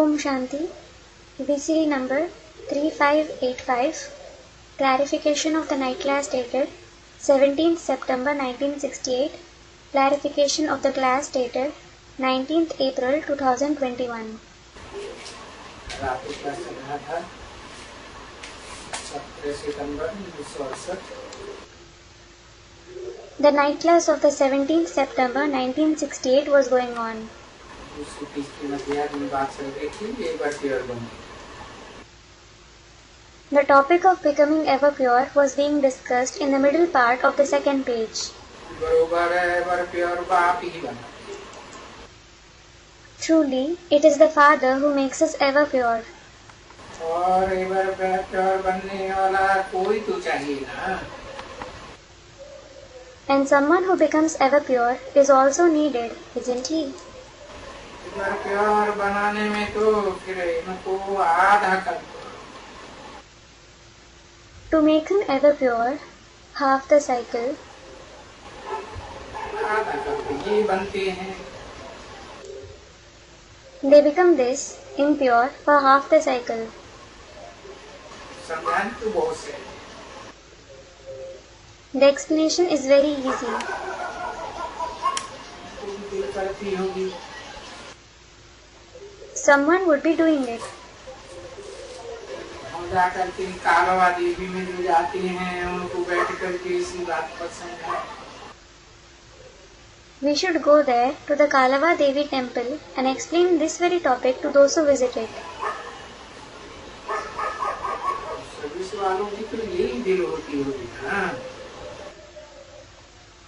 Om Shanti. VCD number 3585. Clarification of the night class dated 17th September 1968. Clarification of the class dated 19th April 2021. रात को class चल रहा था 17 सितंबर 1968. The night class of the 17th September 1968 was going on. दूसरी तीसरी मध्याह्न दिन बात चल रही थी एक बार प्योर बनी. The topic of becoming ever pure was being discussed in the middle part of the second page. बरोबर एवर प्योर बाप ही बना. Truly, it is the Father who makes us ever pure. और एवर प्योर बनने वाला कोई तो चाहिए ना. And someone who becomes ever pure is also needed, isn't he? Ever pure बनाने में तो फिर इनको आधा कर. To make him ever pure, half the cycle, आधा कर ये बनते हैं. they become this, impure, for half the cycle. समझाने तो बहुत से. The explanation is very easy. तुम दिल करती होगी. Someone would be doing it. हम जाकर के कालवा देवी में जो जाते हैं उनको बैठ करके इसी बात पर समझाएं. We should go there to the Kalava Devi temple and explain this very topic to those who visit it. Service वालों की तो यही दिल होती होगी ना.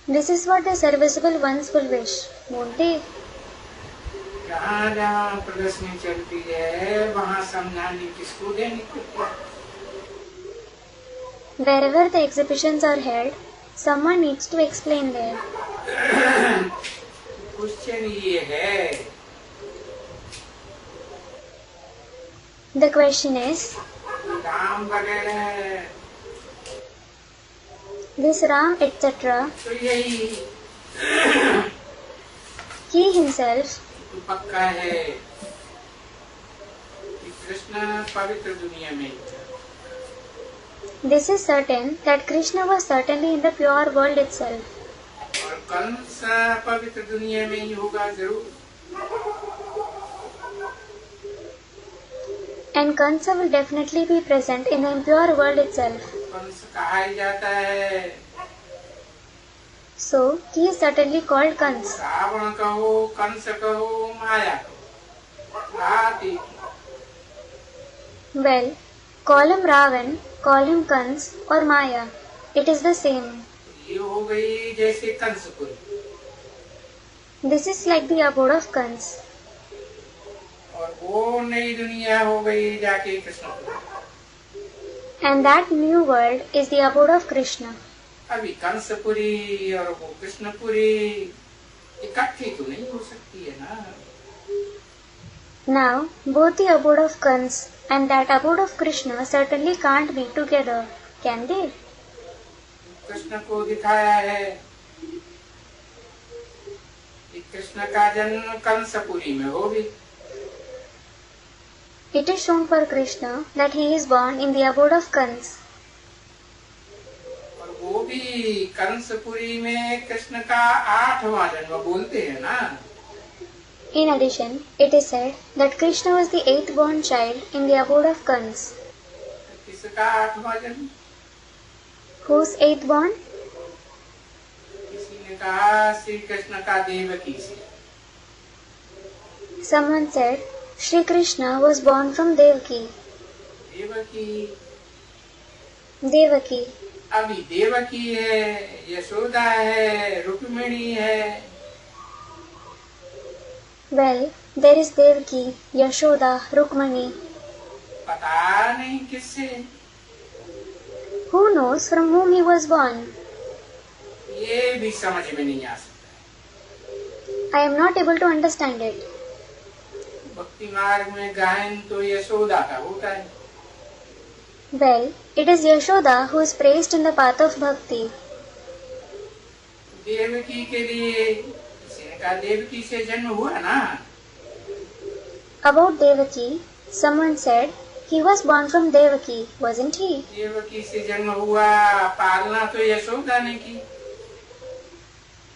This is what the serviceable ones will wish, won't they? जहाँ जहाँ प्रदर्शनी चलती है वहाँ समझाने किसको देनी पड़ती है. Wherever the exhibitions are held, someone needs to explain there. Question ये है. The question is, राम वगैरह this Ram etc., तो यही he himself, तो पक्का है कि कृष्ण पवित्र दुनिया में ही था. this is certain that Krishna was certainly in the pure world itself. और कंस पवित्र दुनिया में ही होगा जरूर. And Kansa will definitely be present in the impure world itself. Kans कहा ही जाता है. So, he is certainly called Kans. Ravan कहो कंस कहो माया कहो बात एक. Well, call him Ravan, call him Kans or Maya. It is the same. ये हो गई जैसे कंसपुरी. This is like the abode of Kans. और वो नई दुनिया हो गई जाके Krishnapuri. And that new world is the abode of Krishna. अभी कंसपुरी और वो कृष्णपुरी इकट्ठी तो नहीं हो सकती है ना. Now, both the abode of Kans and that abode of Krishna certainly can't be together, can they? Krishna को दिखाया है कि कृष्ण का जन्म कंसपुरी में हो भी. It is shown for Krishna that he is born in the abode of Kans. और वो भी कंसपुरी में कृष्ण का 8वां जन्म बोलते हैं ना. In addition, it is said that Krishna was the 8th born child in the abode of Kans. किसका 8वां जन्म? Whose 8th born? किसी ने कहा श्री कृष्ण का देवकी से. Someone said Shri Krishna was born from Devaki. Devaki Devaki. अभी देवकी है, यशोदा है, रुक्मिणी है. Well, there is Devaki, Yashoda, Rukmani. पता नहीं किससे. Who knows from whom he was born? ये भी समझ में नहीं आ सकता. I am not able to understand it. भक्ति मार्ग में गायन तो यशोदा का होता है. Well, it is Yashoda who is praised in the path of bhakti. Devaki के लिए किसी ने कहा देवकी से जन्म हुआ ना. About Devaki, someone said he was born from Devaki, wasn't he? Devaki से जन्म हुआ, पालना तो यशोदा ने की।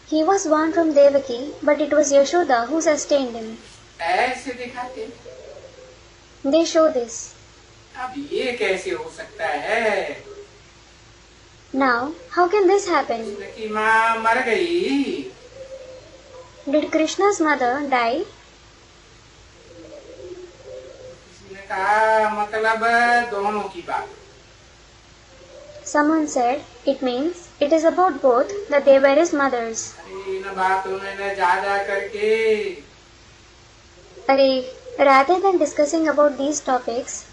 He was born from Devaki, but it was Yashoda who sustained him. ऐसे दिखाते, They show this. अब ये कैसे हो सकता है? Now, how can this happen? Krishna की माँ मर गई, Did Krishna's mother die? किसी ने कहा मतलब दोनों की बात। Someone said it means it is about both that they were his mothers. अरे इन बातों में न ज्यादा करके, Arey, rather than discussing about these topics,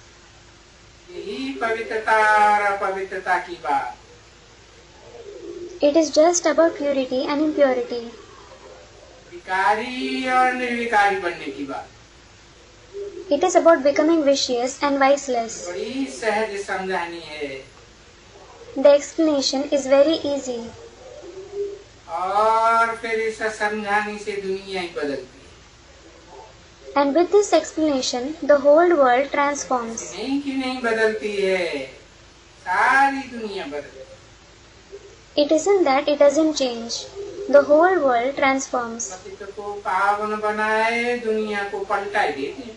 यही पवित्रता और अपवित्रता की बात। it is just about purity and impurity. विकारी और निर्विकारी बनने की बात। It is about becoming vicious and viceless. बड़ी सहज समझानी है The explanation is very easy. और फिर इस समझाने से दुनिया ही बदलती है। And with this explanation, the whole world transforms. नहीं कि नहीं बदलती है, सारी दुनिया बदलती है। It isn't that it doesn't change. The whole world transforms. पतित को पावन बनाए, दुनिया को पलटा ही देते हैं।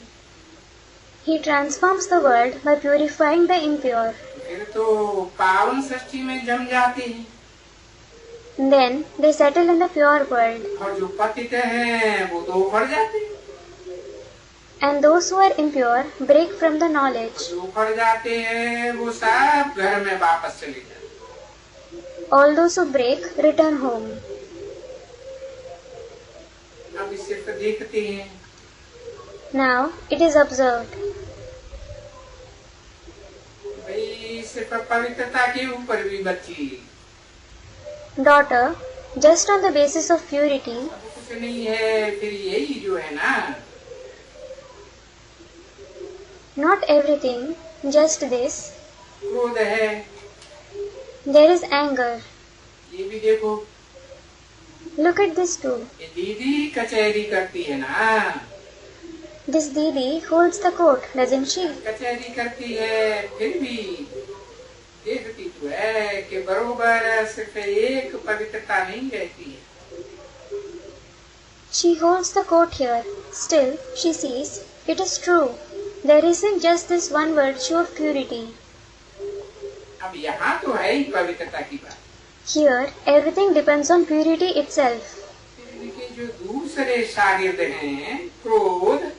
He transforms the world by purifying the impure. फिर तो पावन सृष्टि में जम जाते हैं, Then they settle in the pure world. और जो पतित हैं वो तो उखड़ जाते हैं। And those who are impure break from the knowledge. जो उखड़ जाते हैं वो सब घर में वापस चले जाते हैं। All those who break return home. अब इसे तो देखते हैं, Now it is observed. भाई सिर्फ पवित्रता के ऊपर भी बच्ची, Daughter, just on the basis of purity, अब कुछ नहीं है, फिर यही जो है ना, not everything, just this. क्रोध है, There is anger. ये भी देखो। Look at this too. ये दीदी कचहरी करती है ना, This Didi holds the court, doesn't she? कचहरी करती है, फिर भी देखती तो है कि बरोबर सिर्फ एक पवित्रता नहीं रहती है। She holds the court here. Still, she sees, it is true. There isn't just this one virtue of purity. अब यहाँ तो है ही पवित्रता की बात। Here, everything depends on purity itself. फिर इनके जो दूसरे शागिर्द हैं, क्रोध,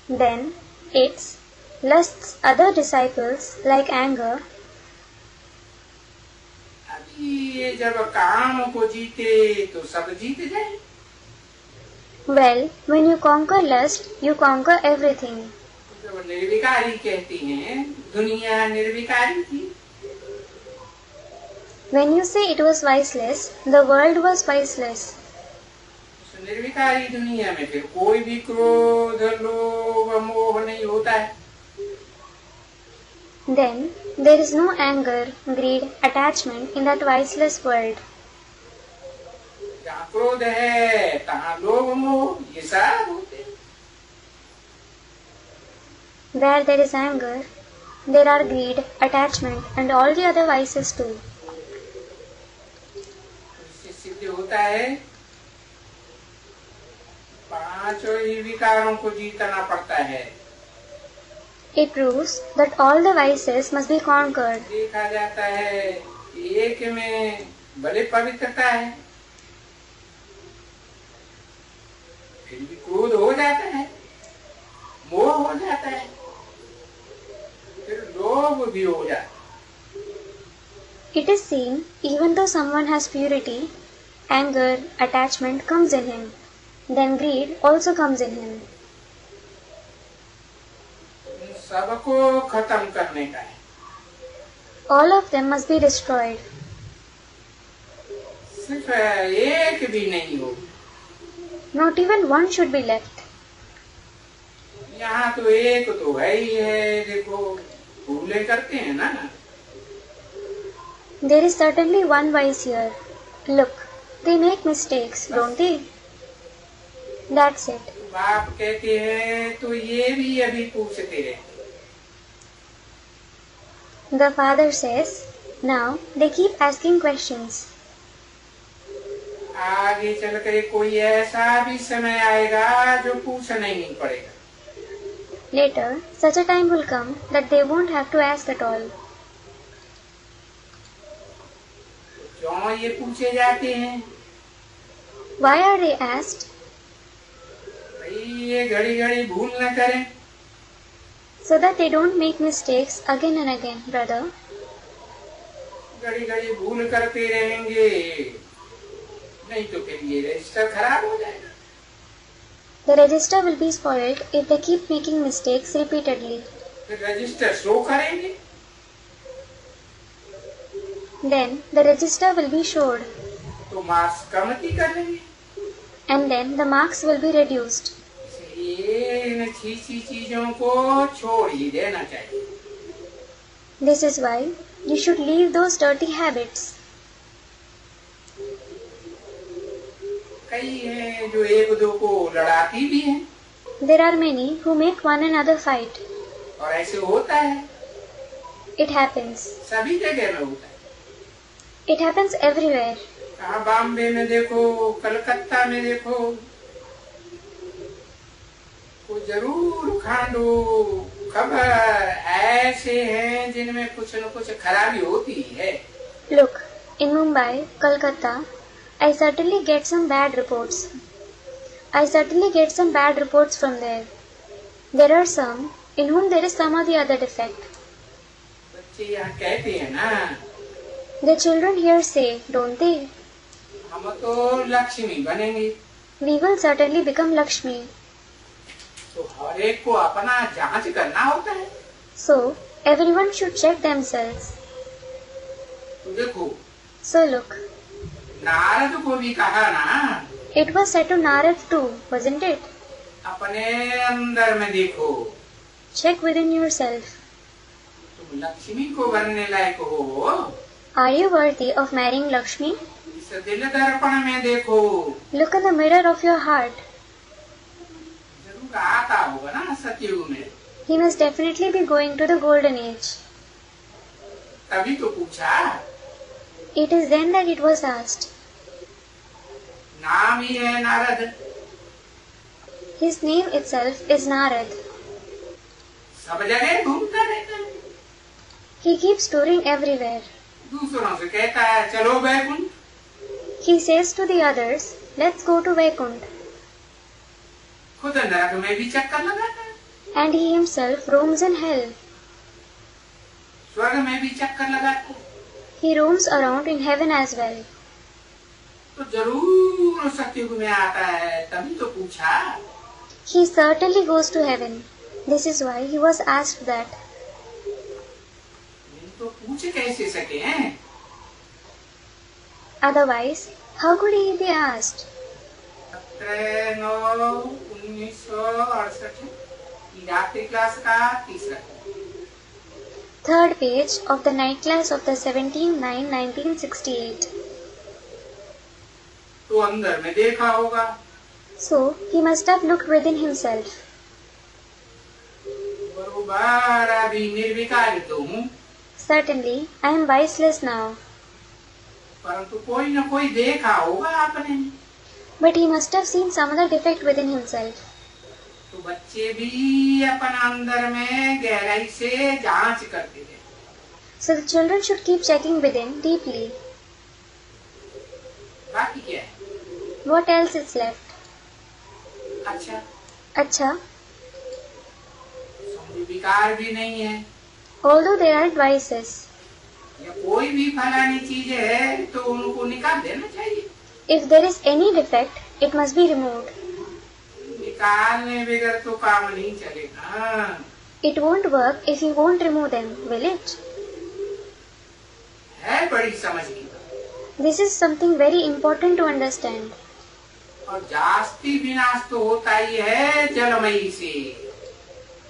Then, its lusts other disciples, like anger. अभी ये जब काम को जीते तो सब जीत जाए। Well, when you conquer lust, you conquer everything. जब निर्विकारी कहती हैं, दुनिया निर्विकारी थी। When you say it was viceless, the world was viceless. उस निर्विकारी दुनिया में फिर कोई भी क्रोध, लोभ, मोह नहीं होता है। Then, there is no anger, greed, attachment in that viceless world. जहाँ क्रोध है, तहाँ लोभ, मोह, ये सब होते हैं। Where there is anger, there are greed, attachment, and all the other vices too. इससे सिद्ध होता है, पांचों ही विकारों को जीतना पड़ता है। It proves that all the vices must be conquered. देखा जाता है, एक में भले पवित्रता है, फिर भी क्रोध हो जाता है, मोह हो जाता है, फिर लोभ भी हो जाता है। It is seen, even though someone has purity, anger, attachment comes in him. Then greed also comes in him. इन सबको खत्म करने का है। All of them must be destroyed. सिर्फ एक भी नहीं हो। Not even one should be left. यहाँ तो एक तो है ही है, देखो भूले करते हैं ना। There is certainly one vice here. Look, they make mistakes, don't they? That's it. बाप कहते हैं तो ये भी अभी पूछते रहे। The father says, now they keep asking questions. आगे चलकर कोई ऐसा भी समय आएगा जो पूछना ही नहीं पड़ेगा। Later, such a time will come that they won't have to ask at all. क्यों ये पूछे जाते हैं? Why are they asked? भाई ये घड़ी घड़ी भूल न करें। So that they don't make mistakes again and again, brother. घड़ी घड़ी भूल करते रहेंगे, नहीं तो फिर ये रजिस्टर खराब हो जाएगा। The register will be spoiled if they keep making mistakes repeatedly. फिर रजिस्टर शो करेंगे, Then the register will be showed, तो मार्क्स कमती कर लेंगे। and then the marks will be reduced. इसलिए इन छी चीजों को छोड़ ही देना चाहिए। This is why you should leave those dirty habits. कई हैं जो एक दो को लड़ाती भी हैं, There are many who make one another fight. और ऐसे होता है, It happens. सभी जगह में होता है। It happens everywhere. कहाँ बॉम्बे में देखो, कलकत्ता में देखो, तो जरूर खांडो खबर ऐसे हैं जिनमें कुछ न कुछ खराबी होती है। Look, in Mumbai, Kolkata, I certainly get some bad reports. From there. There are some in whom there is some or the other defect. बच्चे यहाँ कहते हैं ना, The children here say, don't they? हम तो लक्ष्मी बनेंगे। We will certainly become Lakshmi. तो हर एक को अपना जांच करना होता है। So, everyone should check themselves. तो देखो, So look, नारद को भी कहा ना, it was said to Narad too, wasn't it? अपने अंदर में देखो, Check within yourself. तुम लक्ष्मी को बनने लायक हो। Are you worthy of marrying Lakshmi? इस दिल दर्पण में देखो, Look in the mirror of your heart. जरूर आता होगा ना सतयुग में। He must definitely be going to the golden age. तभी तो पूछा, It is then that it was asked. नाम ही है Narad, His name itself is Narad. सब जगह घूमता रहता है। He keeps touring everywhere. दूसरों से कहता है चलो Baikunth, He says to the others, let's go to Vaikunth. खुद नरक में भी चक्कर लगाता है, And he himself roams in hell. स्वर्ग में भी चक्कर लगाता है। He roams around in heaven as well. तो जरूर सतयुग में आता है, तभी तो पूछा। He certainly goes to heaven. This is why he was asked that. नहीं तो पूछ कैसे सके हैं? Otherwise, how could he be asked? 17/9/1968 की रात्रि क्लास का तीसरा। Third page of the night class of the 17/9/1968. तो अंदर में देखा होगा, So, he must have looked within himself. बरोबर अभी निर्विकार तो हूँ, Certainly, I am viceless now. परंतु कोई न कोई देखा होगा आपने। But he must have seen some other defect within himself. तो बच्चे भी अपना अंदर में गहराई से जांच करते हैं। So the children should keep checking within deeply. बाकी क्या है? What else is left? अच्छा, Acha, विकार भी नहीं है, although there are vices, या कोई भी फलानी चीज है तो उनको निकाल देना चाहिए। if there is any defect, it must be removed. निकालने बगैर तो काम नहीं चलेगा। It won't work if you won't remove them, will it? है बड़ी समझ की बात। This is something very important to understand. और जास्ती विनाश तो होता ही है जलमयी से।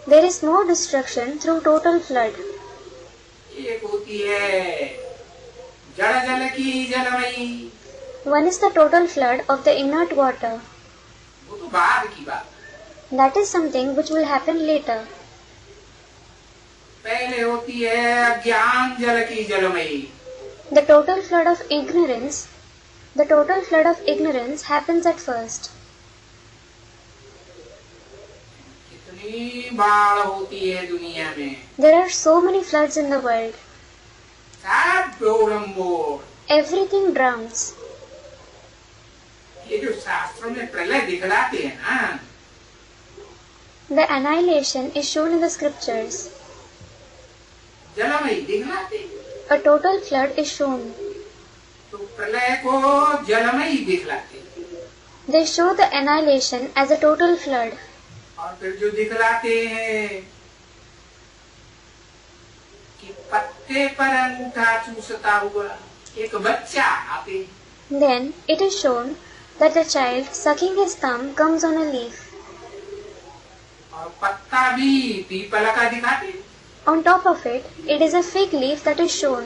There is no destruction through total flood. एक होती है जड़ जल की जलमयी, One is the total flood of the inert water. वो तो बाद की बात। That is something which will happen later. पहले होती है अज्ञान जल की जलमयी। The total flood of ignorance happens at first. कितनी बाढ़ होती है दुनिया में। There are so many floods in the world. सब डोरम्बोर। Everything drowns. ये जो शास्त्रों में प्रलय दिखलाते हैं ना, The annihilation is shown in the scriptures. जलमयी दिखलाते, A total flood is shown. तो प्रलय को जलमयी दिखलाते। They show the annihilation as a total flood. और फिर जो दिखलाते हैं कि पत्ते पर अंगूठा चूसता हुआ एक बच्चा आते, Then it is shown that the child sucking his thumb comes on a leaf. और पत्ता भी पीपल का दिखाते। On top of it, it is a fig leaf that is shown.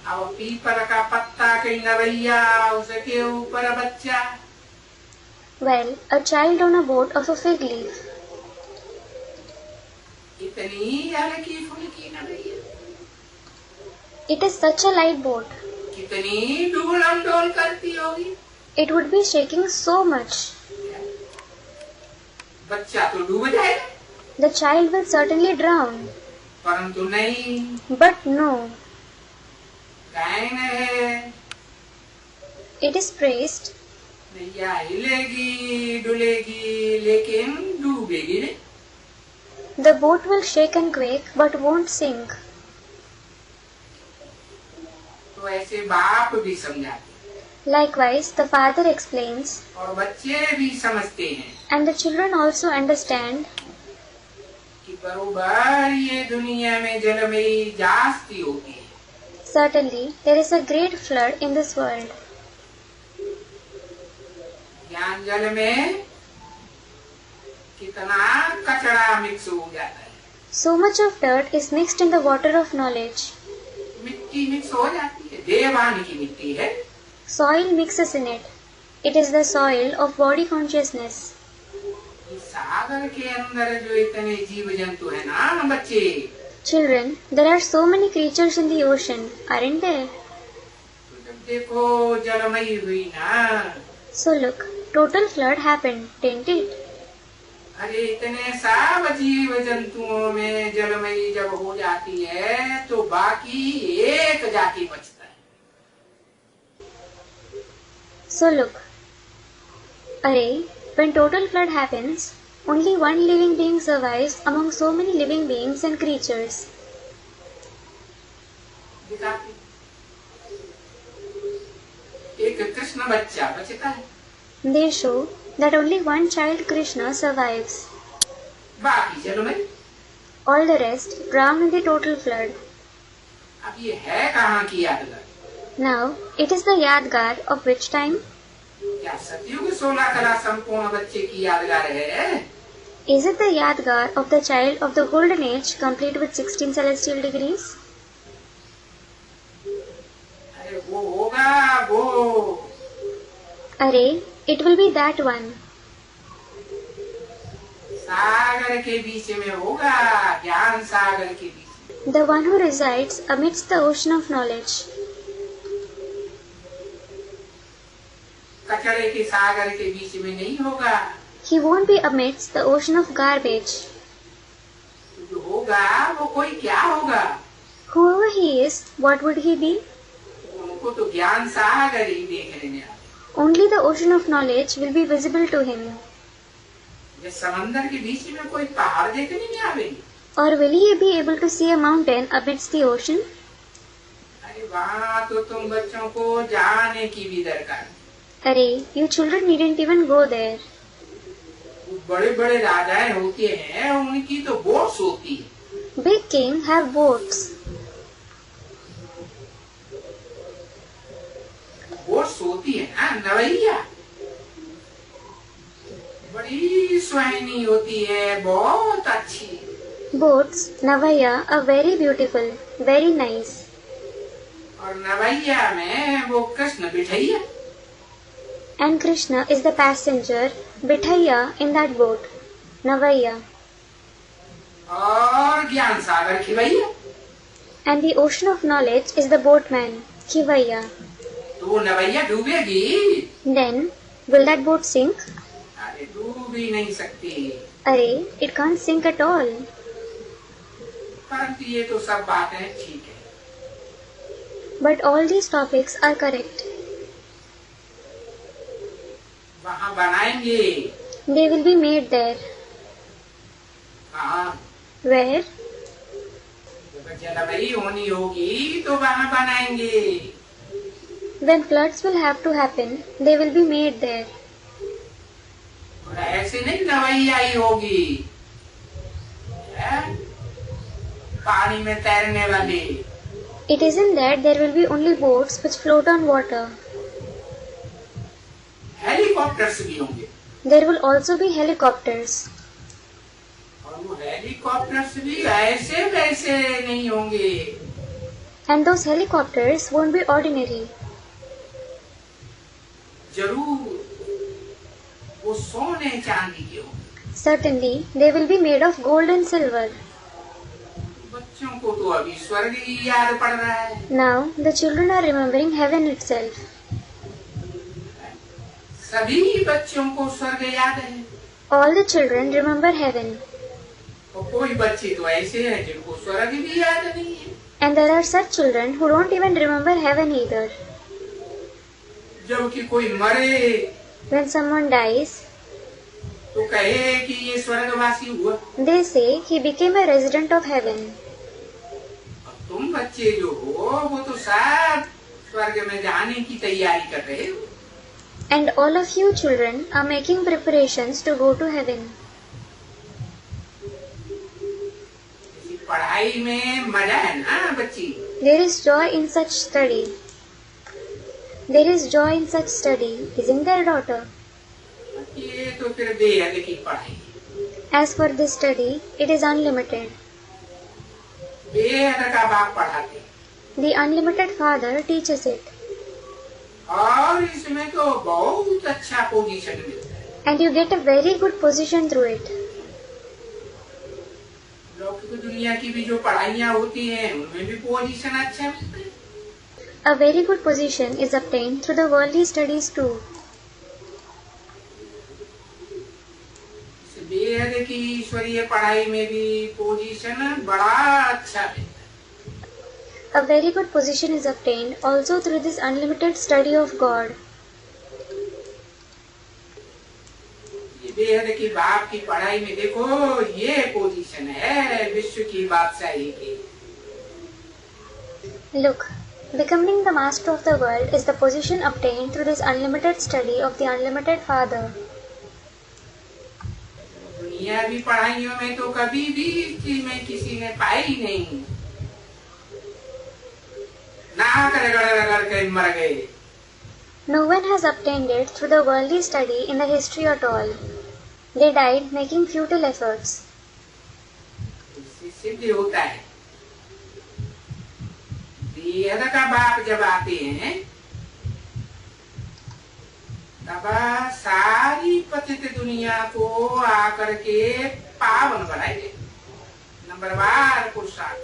अब पीपल का पत्ता कहीं नवैया, उसके ऊपर बच्चा। Well, a child on a boat of a fig leaf. इतनी हल्की फुल्की नवैया, It is such a light boat. कितनी डोलम डोल करती होगी। It would be shaking so much. बच्चा तो डूब जाएगा। The child will certainly drown. परंतु नहीं, But no, गायन है, it is praised. नैया हिलेगी डुलेगी लेकिन डूबेगी नहीं। The boat will shake and quake but won't sink. तो ऐसे बाप भी समझाते Likewise, the father explains, और बच्चे भी समझते हैं and the children also understand कि बरोबर ये दुनिया में जलमयी जास्ती होती है। certainly there is a great flood in this world. ज्ञान जल में कितना कचरा मिक्स हो जाता है, So much of dirt is mixed in the water of knowledge. मिट्टी मिक्स हो जाती है, देवान की मिट्टी है। Soil mixes in it. It is the soil of body consciousness. इस सागर के अंदर जो इतने जीव जंतु है ना बच्चे, Children, there are so many creatures in the ocean, aren't there? तो जब देखो जलमयी हुई ना, So look, total flood happened, didn't it? अरे इतने सब जीव जंतुओं में जलमयी जब हो जाती है तो बाकी एक जाति बचता है। So look. Array, when total flood happens, only one living being survives among so many living beings and creatures. दिखाती, एक कृष्ण बच्चा बचता है, They show that only one child Krishna survives. बाकी जलमयी। All the rest drown in the total flood. अब ये है कहाँ की यादगार? Now, it is the Yadgar of which time? क्या सतयुग 16 कला संपूर्ण बच्चे की यादगार है? Is it the Yadgar of the child of the golden age complete with 16 celestial degrees? अरे वो होगा वो, Array, it will be that one. सागर के बीच में होगा, ज्ञान सागर के बीच। The one who resides amidst the ocean of knowledge. कचरे के सागर के बीच में नहीं होगा। He won't be amidst the ocean of garbage. जो होगा वो कोई क्या होगा? Whoever he is, what would he be? उनको तो ज्ञान सागर ही देखने में आए। Only the ocean of knowledge will be visible to him. ये समंदर के बीच में कोई पहाड़ देखने में आवेगी? Or will he be able to see a mountain amidst the ocean? अरे वहाँ तो तुम बच्चों को जाने की भी दरकार नहीं। Array, you children needn't even go there. बड़े बड़े राजाएं होते हैं, उनकी तो बोट्स होती है। Big king have boats. Boats होती है ना नवैया, बड़ी सुहानी होती है, बहुत अच्छी। Boats, Navaya, are very beautiful, very nice. और नवैया में वो Krishna बिठैया। And Krishna is the passenger, Bithaya, in that boat. Navaya. और ज्ञान सागर खिवैया। And the ocean of knowledge is the boatman, Khivaiya. तो वो नवैया डूबेगी? Then, will that boat sink? अरे डूब ही नहीं सकती। अरे, it can't sink at all. परंतु ये तो सब बातें ठीक है। But all these topics are correct. वहाँ बनाएंगे। They will be made there. कहाँ? Where? जब जलमयी होनी होगी तो वहाँ बनाएंगे। When floods will have to happen, they will be made there. और ऐसे नहीं नवैया ही होगी, पानी में तैरने वाली। It isn't that there will be only boats which float on water. Helicopters भी होंगे। There will also be helicopters. और वो हेलीकॉप्टर्स भी ऐसे वैसे नहीं होंगे। And those helicopters won't be ordinary. जरूर वो सोने चांदी के होंगे। Certainly, they will be made of gold and silver. बच्चों को तो अभी स्वर्ग ही याद पड़ रहा है। Now, the children are remembering heaven itself. सभी बच्चों को स्वर्ग याद है। All the children remember heaven. और कोई बच्चे तो ऐसे हैं जिनको स्वर्ग भी याद नहीं है। And there are such children who don't even remember heaven either. जबकि कोई मरे When someone dies, तो कहे कि ये स्वर्गवासी हुआ। they say he became a resident of heaven. और तुम बच्चे जो हो वो तो सब स्वर्ग में जाने की तैयारी कर रहे हो। And all of you children are making preparations to go to heaven. पढ़ाई में मजा है ना बच्ची? There is joy in such study. There is joy in such study, isn't there, daughter? ये तो फिर बेहद की पढ़ाई। As for this study, it is unlimited. बेहद का बाप पढ़ाते। The unlimited Father teaches it. और इसमें तो बहुत अच्छा पोजीशन मिलता है। And you get a very good position through it. लौकिक दुनिया की भी जो पढ़ाइयाँ होती हैं उनमें भी पोजीशन अच्छा मिलता है। A very good position is obtained through the worldly studies too. बेहद की ईश्वरीय पढ़ाई में भी पोजीशन बड़ा अच्छा है। A very good position is obtained also through this unlimited study of God. ये बेहद की बाप की पढ़ाई में देखो ये पोजीशन है विश्व की बादशाही की। Look, becoming the master of the world is the position obtained through this unlimited study of the unlimited Father. दुनिया भी पढ़ाइयों में तो कभी भी में किसी ने पाई नहीं। नाक रगड़ के मर गए। No one has obtained it through the worldly study in the history at all. They died making futile efforts. इससे सिद्ध होता है बेहद का बाप जब आते हैं तब सारी पतित दुनिया को आकर के पावन बनाएंगे। नंबरवार पुरुषार्थ।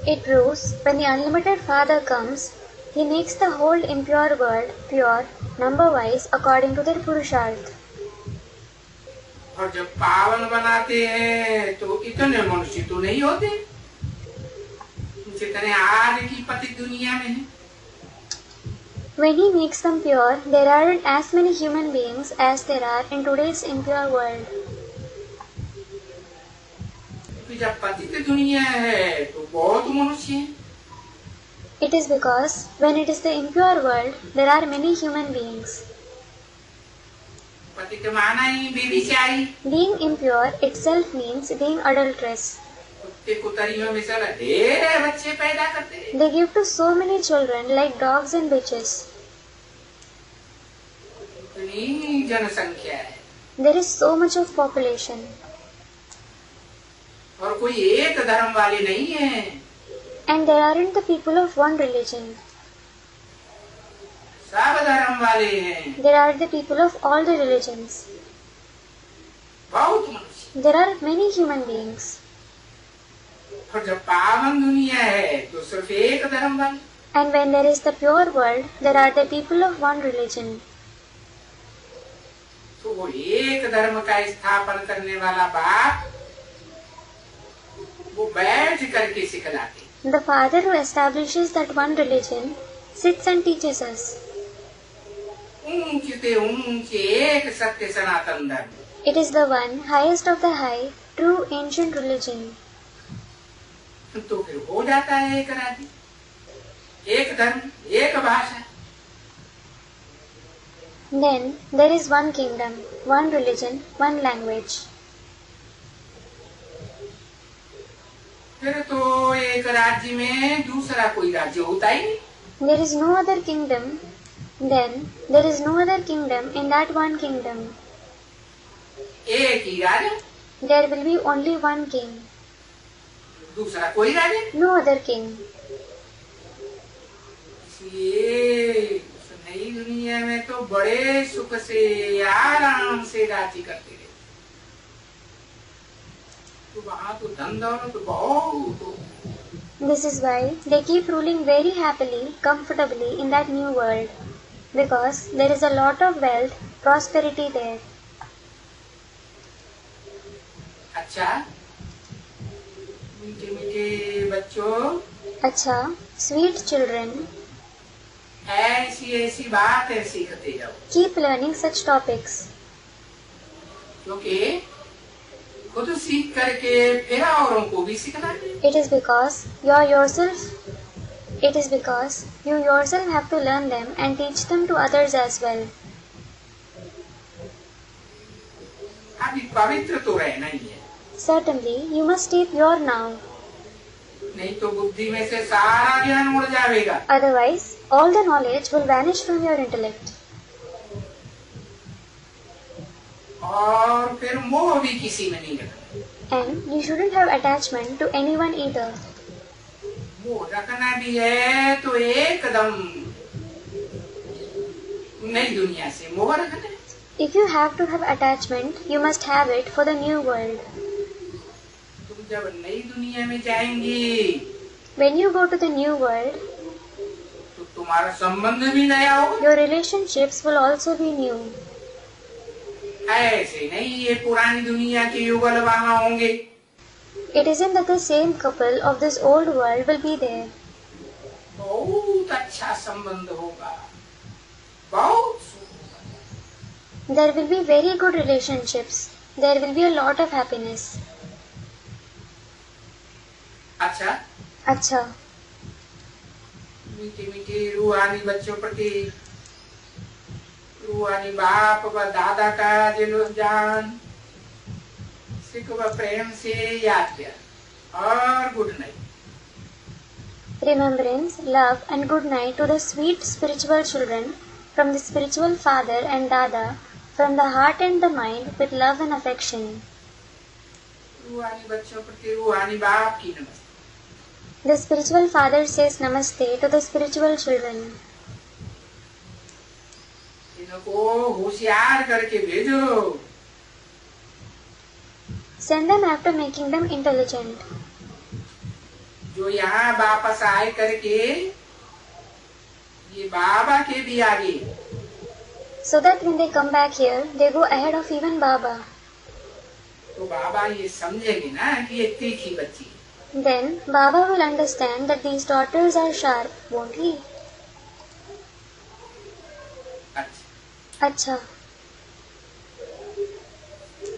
It proves when the unlimited Father comes, He makes the whole impure world pure, number-wise, according to their purusharth. और जब पावन बनाते हैं तो इतने मनुष्य तो नहीं होते जितने आज की पतित दुनिया में हैं। When He makes them pure, there aren't as many human beings as there are in today's impure world. जब पतित दुनिया है तो बहुत मनुष्य हैं। It is because when it is the impure world, there are many human beings. पतित माना ही बेविचारी। Being impure itself means being adulterous. कुत्ते कुतरियों में सब ढेर बच्चे पैदा करते हैं। They give to so many children like dogs and bitches. इतनी जनसंख्या है। There is so much of population. और कोई एक धर्म वाले नहीं है। And there aren't the people of one religion. सब धर्म वाले हैं। There are the people of all the religions. बहुत मनुष्य। There are many human beings. और जब पावन दुनिया है तो सिर्फ एक धर्म वाले। And when there is the pure world, there are the people of one religion. तो वो एक धर्म का स्थापन करने वाला बाप वो बैठ करके सिखलाते। The Father who establishes that one religion sits and teaches us. ऊंचे से ऊंचे एक सत्य सनातन धर्म। It is the one highest of the high, true ancient religion. तो फिर हो जाता है एक राज्य, एक धर्म, एक भाषा। Then there is one kingdom, one religion, one language. फिर तो एक राज्य में दूसरा कोई राज्य होता ही नहीं। There is no other kingdom. Then there is no other kingdom in that one kingdom. एक ही राजा, There will be only one king, दूसरा कोई राजा। no other king. इसलिए उस नई दुनिया में तो बड़े सुख से आराम से राज्य करते रहे। तो वहां तो धन दौलत बहुत हो। This is why they keep ruling very happily, comfortably in that new world, because there is a lot of wealth, prosperity there. अच्छा, मीठे मीठे बच्चों, Acha, sweet children, ऐसी ऐसी बातें सीखते जाओ, keep learning such topics, क्योंकि खुद सीख करके फिर औरों को भी सिखलाते। It is because you yourself have to learn them and teach them to others as well. अभी पवित्र तो रहना ही है, Certainly, you must stay pure now. नहीं तो बुद्धि में से सारा ज्ञान उड़ जाएगा। Otherwise, all the knowledge will vanish from your intellect. और फिर मोह भी किसी में नहीं रखना। And you shouldn't have attachment to anyone either. मोह रखना भी है तो एकदम नई दुनिया से मोह रखना है। If you have to have attachment, you must have it for the new world. तुम जब नई दुनिया में जाएंगी When you go to the new world, तो तुम्हारा संबंध भी नया होगा। your relationships will also be new. ऐसे नहीं ये पुरानी दुनिया के युगल वहाँ होंगे। It isn't that the same couple of this old world will be there. बहुत अच्छा संबंध होगा, बहुत सुंदर। There will be very good relationships. There will be a lot of happiness. अच्छा, Acha, मीठे मीठे रूहानी बच्चों प्रति रूहानी बाप व दादा का दिलो जान सिख व प्रेम से याद किया और good night. remembrance, love and good night to the sweet spiritual children from the spiritual father and dada, from the heart and the mind with love and affection. रूहानी बच्चों प्रति रूहानी बाप की नमस्ते। The spiritual father says namaste to the spiritual children. इनको होशियार करके भेजो। Send them after making them intelligent, जो यहाँ वापस आए करके ये बाबा के भी आगे, so that when they come back here, they go ahead of even Baba. तो बाबा ये समझेंगे ना कि ये तीखी बच्ची है। Then Baba will understand that these daughters are sharp, won't he? अच्छा, Acha.